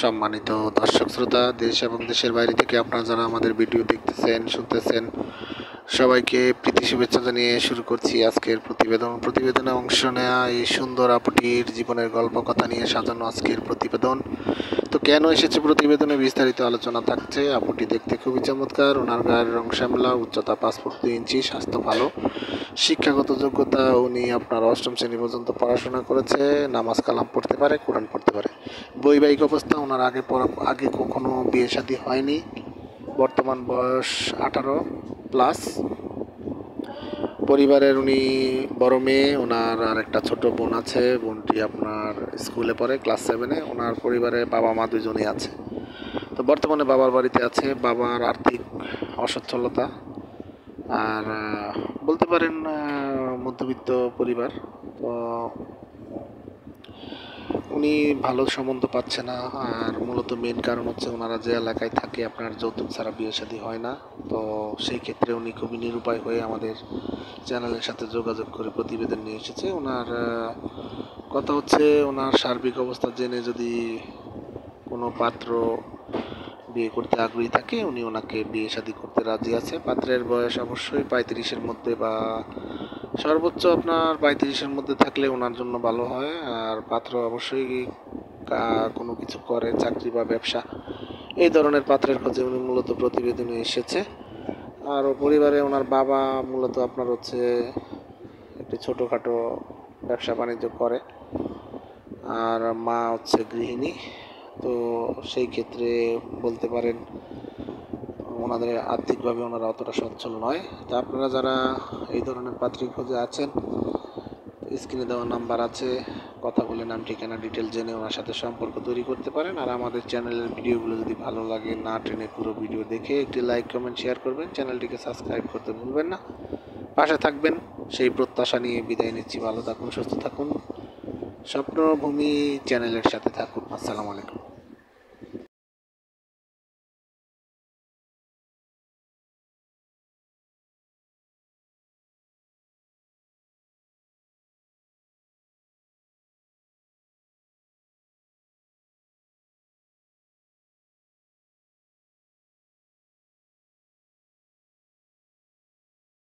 সম্মানিত দর্শক শ্রোতা, দেশ এবং দেশের বাইরে থেকে আপনারা যারা আমাদের ভিডিও দেখতেছেন শুনতেছেন, সবাইকে প্রীতি শুভেচ্ছা জানিয়ে শুরু করছি আজকের প্রতিবেদনে অংশ নেওয়া এই সুন্দর আপুটির জীবনের গল্প কথা নিয়ে সাজানো আজকের প্রতিবেদন। তো কেন এসেছে প্রতিবেদনে বিস্তারিত আলোচনা থাকছে। আপুটি দেখতে খুবই চমৎকার, ওনার গায়ের রং শ্যামলা, উচ্চতা 5 ফুট 2 ইঞ্চি, স্বাস্থ্য ভালো, শিক্ষাগত যোগ্যতা উনি আপনার অষ্টম শ্রেণী পর্যন্ত পড়াশোনা করেছে, নামাজ কালাম পড়তে পারে, কোরআন পড়তে পারে। বৈবাহিক অবস্থা ওনার আগে কখনো বিয়ে শাদী হয়নি। বর্তমান বয়স 18+। পরিবারের উনি বড় মেয়ে, ওনার আর একটা ছোট বোন আছে, বোনটি আপনার স্কুলে পড়ে ক্লাস 7-এ। ওনার পরিবারে বাবা মা দুজনেই আছে। তো বর্তমানে বাবার বাড়িতে আছে। বাবার আর্থিক অসচ্ছলতা, আর বলতে পারেন মধ্যবিত্ত পরিবার। তো উনি ভালো সম্বন্ধ পাচ্ছে না, আর মূলত মেন কারণ হচ্ছে ওনারা যে এলাকায় থাকে আপনার যৌতুক ছাড়া বিয়ে শাদী হয় না। তো সেই ক্ষেত্রে উনি খুবই নিরুপায় হয়ে আমাদের চ্যানেলের সাথে যোগাযোগ করে প্রতিবেদন নিয়ে এসেছে। ওনার কথা হচ্ছে, ওনার সার্বিক অবস্থা জেনে যদি কোনো পাত্র বিয়ে করতে আগ্রহী থাকে উনি ওনাকে বিয়ে শাদী করতে রাজি আছে। পাত্রের বয়স অবশ্যই 35-এর মধ্যে বা সর্বোচ্চ আপনার 35-এর মধ্যে থাকলে ওনার জন্য ভালো হয়। আর পাত্র অবশ্যই কোনো কিছু করে, চাকরি বা ব্যবসা, এই ধরনের পাত্রের খোঁজে উনি মূলত প্রতিবেদনে এসেছে। আর পরিবারে ওনার বাবা মূলত আপনার হচ্ছে একটি ছোটোখাটো ব্যবসা বাণিজ্য করে, আর মা হচ্ছে গৃহিণী। তো সেই ক্ষেত্রে বলতে পারেন ওনাদের আর্থিকভাবে ওনারা অতটা সচ্ছল নয়। তা আপনারা যারা এই ধরনের পাত্রী খোঁজে আছেন, স্ক্রিনে দেওয়া নাম্বার আছে, কথা বলে নাম ঠিকানা ডিটেল জেনে ওনার সাথে সম্পর্ক তৈরি করতে পারেন। আর আমাদের চ্যানেলের ভিডিওগুলো যদি ভালো লাগে, না টেনে পুরো ভিডিও দেখে একটি লাইক কমেন্ট শেয়ার করবেন, চ্যানেলটিকে সাবস্ক্রাইব করতে ভুলবেন না। পাশে থাকবেন সেই প্রত্যাশা নিয়ে বিদায় নিচ্ছি। ভালো থাকুন, সুস্থ থাকুন, স্বপ্নভূমি চ্যানেলের সাথে থাকুন। আসসালামু আলাইকুম।